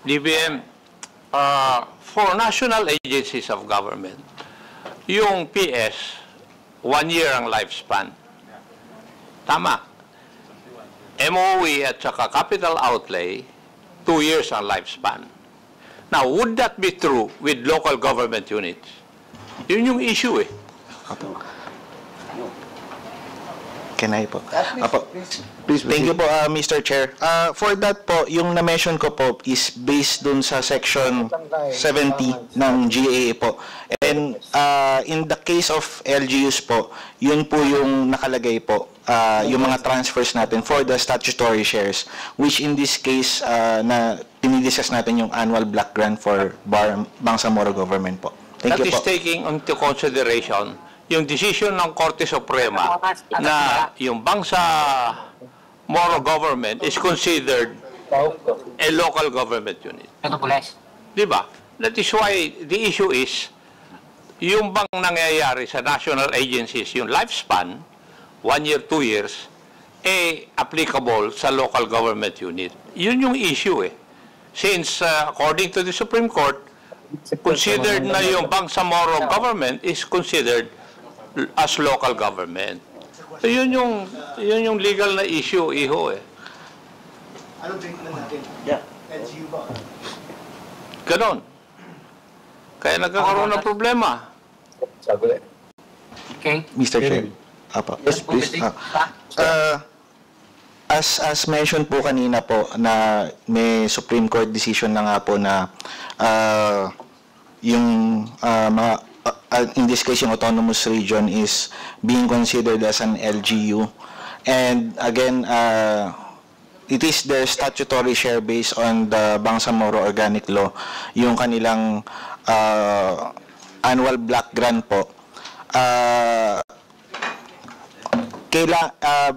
DBM, for national agencies of government, yung PS, 1 year ang lifespan. Tama. MOE at saka capital outlay, 2 years ang lifespan. Now, would that be true with local government units? Yun yung issue eh. Can I po? Apo. Please, thank you po, Mr. Chair. For that po, yung na-mention ko po is based dun sa section 70 ng GAA po. And in the case of LGUs po, yun po yung nakalagay po, yung mga transfers natin for the statutory shares, which in this case, na tinidiscuss natin yung annual block grant for Bangsamoro government po. Thank you po. That is taking into consideration yung decision ng Korte Suprema na yung Bangsamoro government is considered a local government unit. Diba? That is why the issue is, yung bang nangyayari sa national agencies, yung lifespan, 1 year, 2 years, applicable sa local government unit. Yun yung issue eh. Since, according to the Supreme Court, considered na yung Bangsamoro government is considered as local government. So yun yung legal na issue, iho eh. Anong treatment natin? Yeah. LGU ba? Ganon. Kaya nagkakaroon ng problema. Okay. Mr. Chair. Apo. Yes, please. As mentioned po kanina po na may Supreme Court decision na nga po na yung mga in this case, yung autonomous region is being considered as an LGU. And again, it is their statutory share based on the Bangsamoro Organic Law, yung kanilang annual block grant po.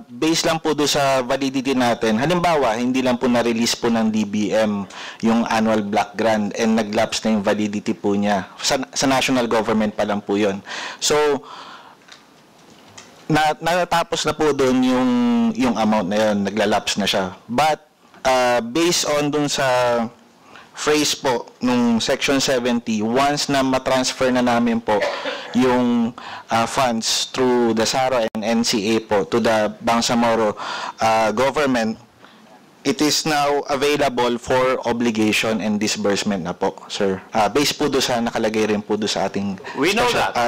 Based lang po doon sa validity natin, halimbawa, hindi lang po na-release po ng DBM yung annual block grant and nag-lapse na yung validity po niya. Sa national government pa lang po yun. So, natapos na po doon yung amount na yun, nagla-lapse na siya. But, based on doon sa phrase po nung section 70, once na matransfer na namin po yung funds through the SARO and NCA po to the Bangsamoro government, it is now available for obligation and disbursement na po, sir. Based po doon sa nakalagay rin po doon sa ating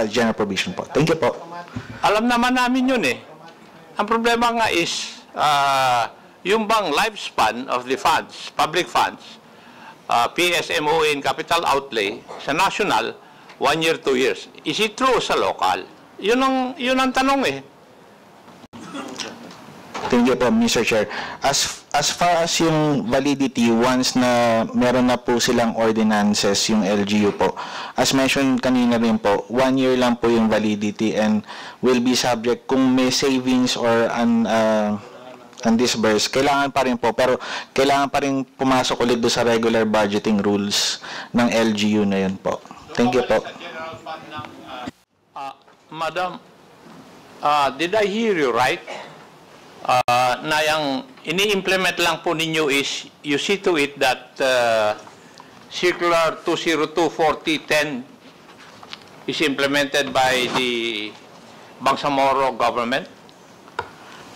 general provision po. Thank you po. Alam naman namin yun eh. Ang problema nga is, yung bang lifespan of the funds, public funds, PSMO in capital outlay, sa national, 1 year, 2 years. Is it true sa local? Yun ang tanong eh. Thank you po, Mr. Chair. As far as yung validity, once na meron na po silang ordinances, yung LGU po, as mentioned kanina rin po, 1 year lang po yung validity and will be subject kung may savings or undisbursed, kailangan pa rin po, pero kailangan pa rin pumasok ulit doon sa regular budgeting rules ng LGU na yun po. Thank you po. Madam, did I hear you right? Na yung ini-implement lang po ninyo is you see to it that Circular 202-4010 is implemented by the Bangsamoro government?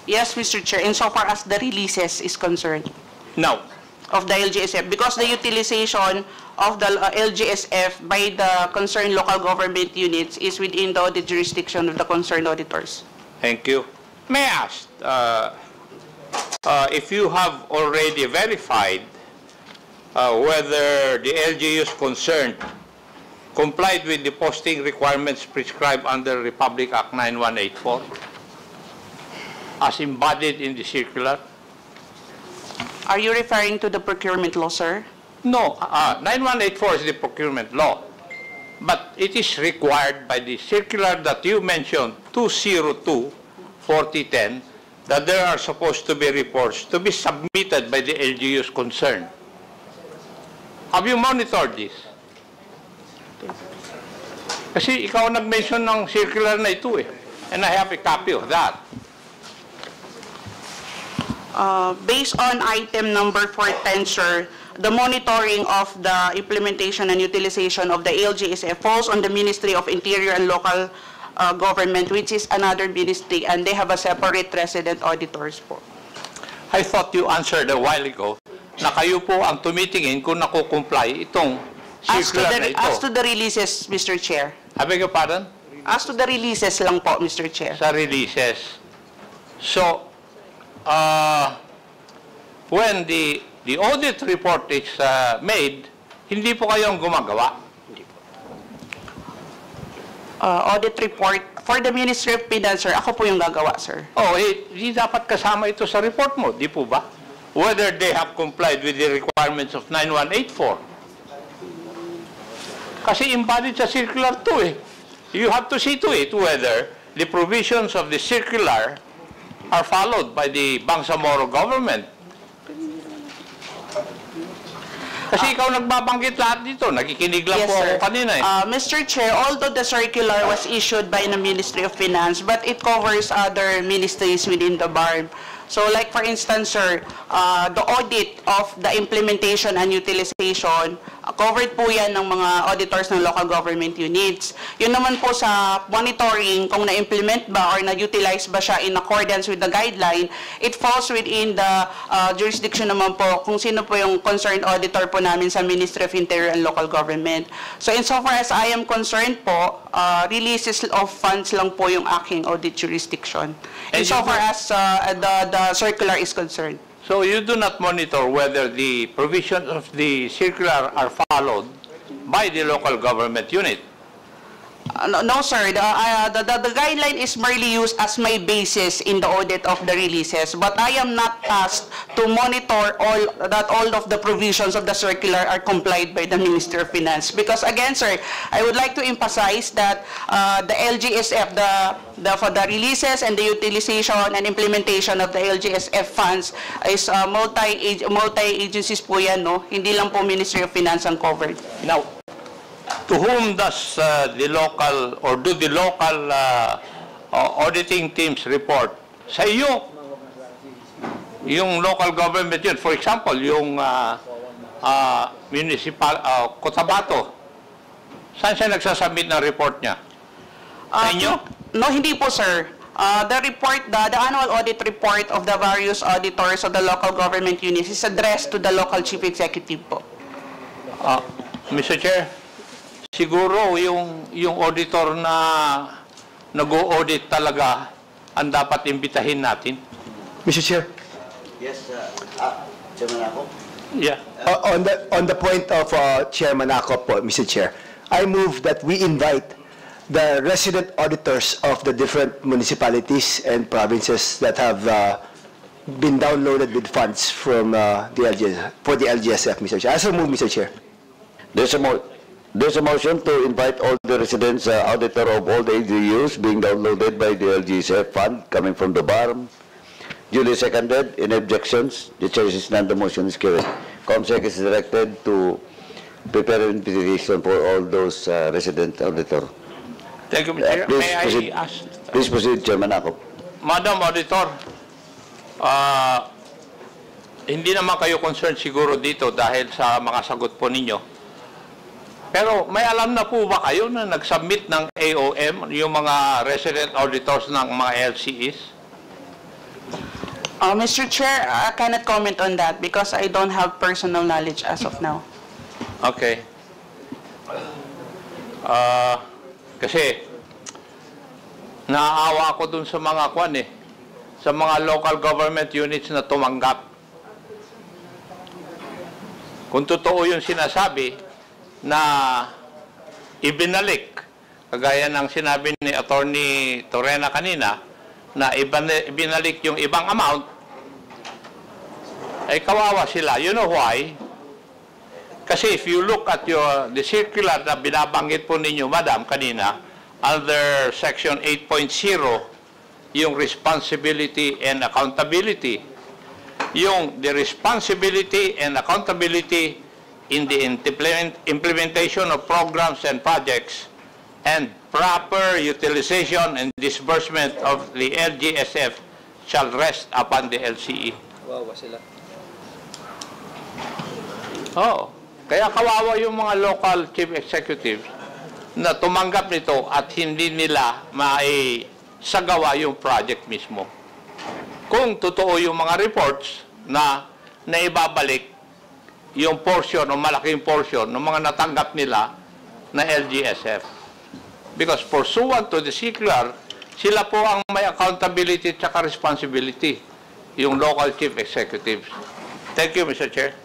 Yes, Mr. Chair, insofar as the releases is concerned. No. Of the LGSF, because the utilization of the LGSF by the concerned local government units is within the audit jurisdiction of the concerned auditors. Thank you. May I ask, if you have already verified whether the LGUs concerned complied with the posting requirements prescribed under Republic Act 9184 as embodied in the circular? Are you referring to the procurement law, sir? No, 9184 is the procurement law. But it is required by the circular that you mentioned, 202-4010, that there are supposed to be reports to be submitted by the LGUs concerned. Have you monitored this? Kasi ikaw nag-mention ng circular na ito eh. And I have a copy of that. Based on item number 410, sir, the monitoring of the implementation and utilization of the ALJSF falls on the Ministry of Interior and Local Government, which is another ministry, and they have a separate resident auditors po. I thought you answered a while ago na kayo po ang tumitingin kung nakukomply itong circular na ito. As to the releases, Mr. Chair. I beg your pardon? As to the releases lang po, Mr. Chair. Sa releases. So, when the audit report is made, hindi po kayong gumagawa. Audit report for the Ministry of Finance, sir. Ako po yung gagawa, sir. Oh, hindi dapat kasama ito sa report mo, di po ba? Whether they have complied with the requirements of 9184. Kasi embodied sa circular 2 eh. You have to see to it whether the provisions of the circular are followed by the Bangsamoro government. Kasi ikaw nagbabanggit lahat dito. Nakikinig lang Yes, po ako sir. kanina eh. Mr. Chair, although the circular was issued by the Ministry of Finance, but it covers other ministries within the BARM. So like for instance, sir, the audit of the implementation and utilization, covered po yan ng mga auditors ng local government units. Yun naman po sa monitoring, kung na-implement ba or na-utilize ba siya in accordance with the guideline, it falls within the jurisdiction naman po kung sino po yung concerned auditor po namin sa Ministry of Interior and Local Government. So insofar as I am concerned po, releases of funds lang po yung aking audit jurisdiction. Insofar as the circular is concerned. So you do not monitor whether the provisions of the circular are followed by the local government unit. No, sir. The guideline is merely used as my basis in the audit of the releases, but I am not tasked to monitor all of the provisions of the circular are complied by the Ministry of Finance. Because again, sir, I would like to emphasize that the LGSF, for the releases and the utilization and implementation of the LGSF funds is multi-agencies po yan, no? Hindi lang po Ministry of Finance ang covered. Now, to whom does the local or do the local auditing teams report? Sa iyo, yung local government yun. For example, yung municipal, Cotabato. Saan siya nagsasubmit ng report niya? Sa inyo? No, hindi po, sir. The report, the annual audit report of the various auditors of the local government units is addressed to the local chief executive po. Mr. Chair, siguro yung auditor na nag-o-audit talaga ang dapat imbitahin natin. Mr. Chair, Yes, Chairman Ako. Yeah. on the point of Chairman Ako po, Mr. Chair, I move that we invite the resident auditors of the different municipalities and provinces that have been downloaded with funds from for the LGSF, Mr. Chair. I so move, Mr. Chair. There's a motion to invite all the residents, auditor of all the AGUs being downloaded by the LGSF fund coming from the BARM. Duly seconded. In objections, the chair is none. The motion is carried. COMSEC is directed to prepare an invitation for all those resident auditor. Thank you, Mr. Chair. Please May I proceed. ask? Please proceed, Chairman Ako. Madam Auditor, hindi naman kayo concerned siguro dito dahil sa mga sagot po ninyo. Pero may alam na po ba kayo na nag-submit ng AOM yung mga resident auditors ng mga LCEs? Mr. Chair, I cannot comment on that because I don't have personal knowledge as of now. Okay. Kasi naaawa ako dun sa mga sa mga local government units na tumanggap. Kung totoo yung sinasabi na ibinalik, kagaya ng sinabi ni Attorney Torrena kanina, na ibinalik yung ibang amount, ay kawawa sila. You know why? Kasi if you look at the circular na binabanggit po ninyo, Madam, kanina, under Section 8.0, yung responsibility and accountability, the responsibility and accountability in the implementation of programs and projects and proper utilization and disbursement of the LGSF shall rest upon the LCE. Oo. Kaya kawawa yung mga local chief executives na tumanggap nito at hindi nila maisagawa yung project mismo. Kung totoo yung mga reports na naibabalik yung portion o malaking portion ng mga natanggap nila na LGSF. Because pursuant to the CCLR, sila po ang may accountability at responsibility, yung local chief executives. Thank you, Mr. Chair.